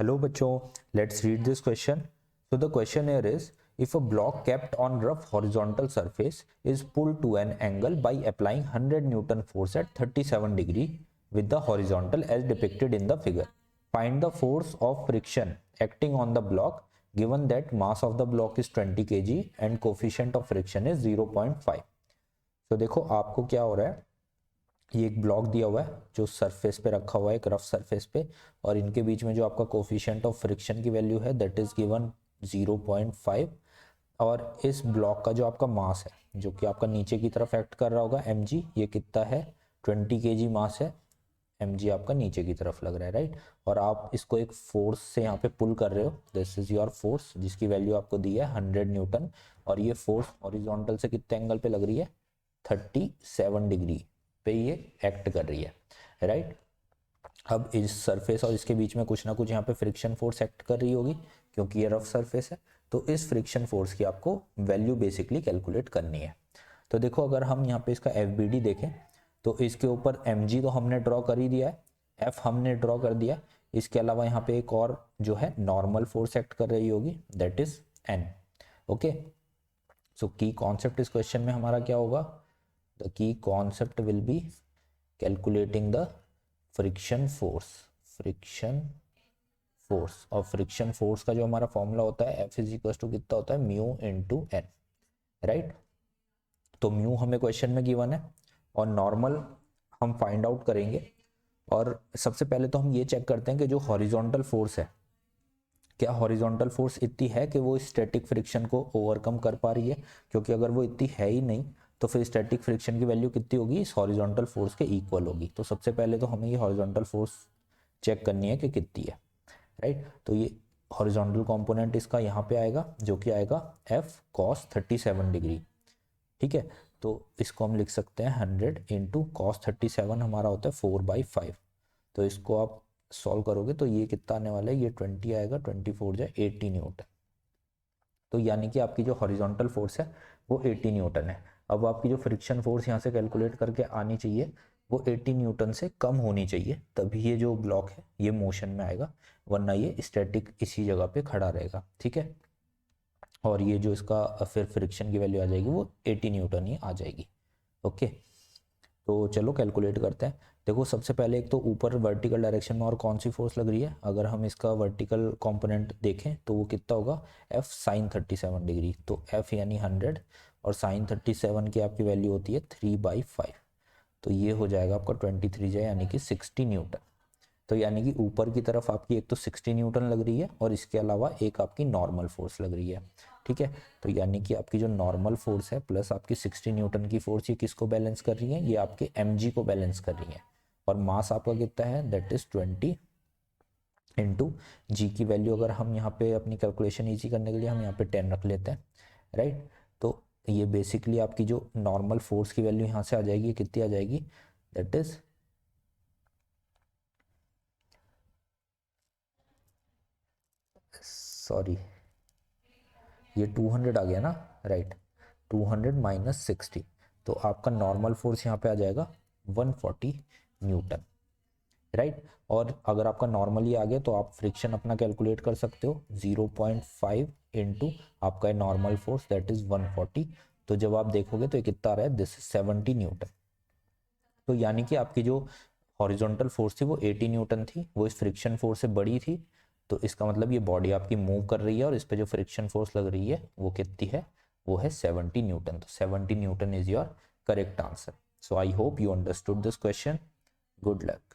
Hello बच्चों, let's read this question. So the question here is, if a block kept on rough horizontal surface is pulled to an angle by applying 100 Newton force at 37 degree with the horizontal as depicted in the figure. Find the force of friction acting on the block given that mass of the block is 20 kg and coefficient of friction is 0.5. So देखो आपको क्या हो रहा है, ये एक block दिया हुआ है जो सरफेस पे रखा हुआ है, एक रफ सरफेस पे, और इनके बीच में जो आपका कोफिशिएंट ऑफ फ्रिक्शन की वैल्यू है दैट इज गिवन 0.5, और इस ब्लॉक का जो आपका मास है जो कि आपका नीचे की तरफ एक्ट कर रहा होगा mg, ये कितना है 20 kg मास है, mg आपका नीचे की तरफ लग रहा है, राइट। और आप इसको एक फोर्स से यहाँ पे पुल कर रहे हो, दिस इज योर फोर्स जिसकी वैल्यू आपको दी है 100 न्यूटन, और ये फोर्स हॉरिजॉन्टल से कितने एंगल पे लग रही है 37 डिग्री पे ये एक्ट कर रही है, राइट। अब इस सरफेस और इसके बीच में कुछ ना कुछ यहाँ पे फ्रिक्शन फोर्स एक्ट कर रही होगी क्योंकि ये रफ सरफेस है, तो इस फ्रिक्शन फोर्स की आपको वैल्यू बेसिकली कैलकुलेट करनी है। तो देखो अगर हम यहाँ पे इसका FBD देखें तो इसके ऊपर mg तो हमने ड्रॉ कर ही दिया है, f हमने ड्रॉ कर दिया, इसके अलावा यहाँ पे एक और जो है नॉर्मल फोर्स एक्ट कर रही होगी दैट इज n। ओके, सो की कॉन्सेप्ट इस क्वेश्चन में हमारा क्या होगा, the key concept will be calculating the friction force और फ्रिक्शन फोर्स का जो हमारा फॉर्मूला होता है F इज इक्वल टू कितना होता है म्यू इंटू एन, राइट। तो म्यू हमें क्वेश्चन में गिवन है और नॉर्मल हम फाइंड आउट करेंगे। और सबसे पहले तो हम ये चेक करते हैं कि जो हॉरिजॉन्टल फोर्स है, क्या हॉरिजॉन्टल फोर्स इतनी है कि वो स्टैटिक फ्रिक्शन को ओवरकम कर पा रही है, क्योंकि अगर वो इतनी है ही नहीं तो फिर स्टैटिक फ्रिक्शन की वैल्यू कितनी होगी, इस हॉरिजॉन्टल फोर्स के इक्वल होगी। तो सबसे पहले तो हमें ये हॉरिजॉन्टल फोर्स चेक करनी है कि कितनी है, राइट। तो ये हॉरिजॉन्टल कंपोनेंट इसका यहाँ पे आएगा जो कि आएगा F cos 37 डिग्री, ठीक है। तो इसको हम लिख सकते हैं 100 इंटू कॉस 37 हमारा होता है 4/5। तो इसको आप सॉल्व करोगे तो ये कितना आने वाला है, ये 20 आएगा, 24 जाए 80 न्यूटन। तो यानी कि आपकी जो हॉरिजॉन्टल फोर्स है वो 80 न्यूटन है। अब आपकी जो फ्रिक्शन फोर्स यहाँ से कैलकुलेट करके आनी चाहिए वो 80 न्यूटन से कम होनी चाहिए, तभी ये जो ब्लॉक है ये मोशन में आएगा, वरना ये स्टैटिक इसी जगह पे खड़ा रहेगा, ठीक है। और ये जो इसका फिर फ्रिक्शन की वैल्यू आ जाएगी वो 80 न्यूटन ही आ जाएगी। ओके, तो चलो कैलकुलेट करते हैं। देखो सबसे पहले एक तो ऊपर वर्टिकल डायरेक्शन में और कौन सी फोर्स लग रही है, अगर हम इसका वर्टिकल कंपोनेंट देखें तो वो कितना होगा F sin 37 डिग्री। तो F यानी 100 और sin 37 की आपकी वैल्यू होती है 3/5, तो ये हो जाएगा आपका 23 जाए यानी कि 60 न्यूटन। तो यानी कि ऊपर की तरफ आपकी एक तो 60 न्यूटन लग रही है और इसके अलावा एक आपकी नॉर्मल फोर्स लग रही है, ठीक है। तो यानी कि आपकी जो नॉर्मल फोर्स है प्लस आपकी 60 न्यूटन की फोर्स, ये किसको बैलेंस कर रही है, ये आपके mg को बैलेंस कर रही है। और मास आपका कितना है दैट इज 20 इंटू जी की वैल्यू, अगर हम यहाँ पे अपनी कैलकुलेशन ईजी करने के लिए हम यहाँ पे 10 रख लेते हैं, राइट। तो ये बेसिकली आपकी जो नॉर्मल फोर्स की वैल्यू यहाँ से आ जाएगी, कितनी आ जाएगी दैट इज सॉरी ये 200 आ गया ना, राइट। 200 माइनस 60, तो आपका नॉर्मल फोर्स यहाँ पे आ जाएगा 140 न्यूटन, राइट। और अगर आपका नॉर्मली आ गया तो आप फ्रिक्शन अपना कैलकुलेट कर सकते हो 0.5 इंटू आपका नॉर्मल फोर्स दैट इज 140। तो जब आप देखोगे तो ये कितना आ रहा है, दिस इज 70 न्यूटन। तो यानी कि आपकी जो हॉरिजॉन्टल फोर्स थी वो 80 न्यूटन थी, वो इस फ्रिक्शन फोर्स से बड़ी थी। तो इसका मतलब ये बॉडी आपकी मूव कर रही है और इस पे जो फ्रिक्शन फोर्स लग रही है वो कितनी है, वो है 70 न्यूटन। तो 70 Newton is your correct answer. So I hope you understood this question. Good luck.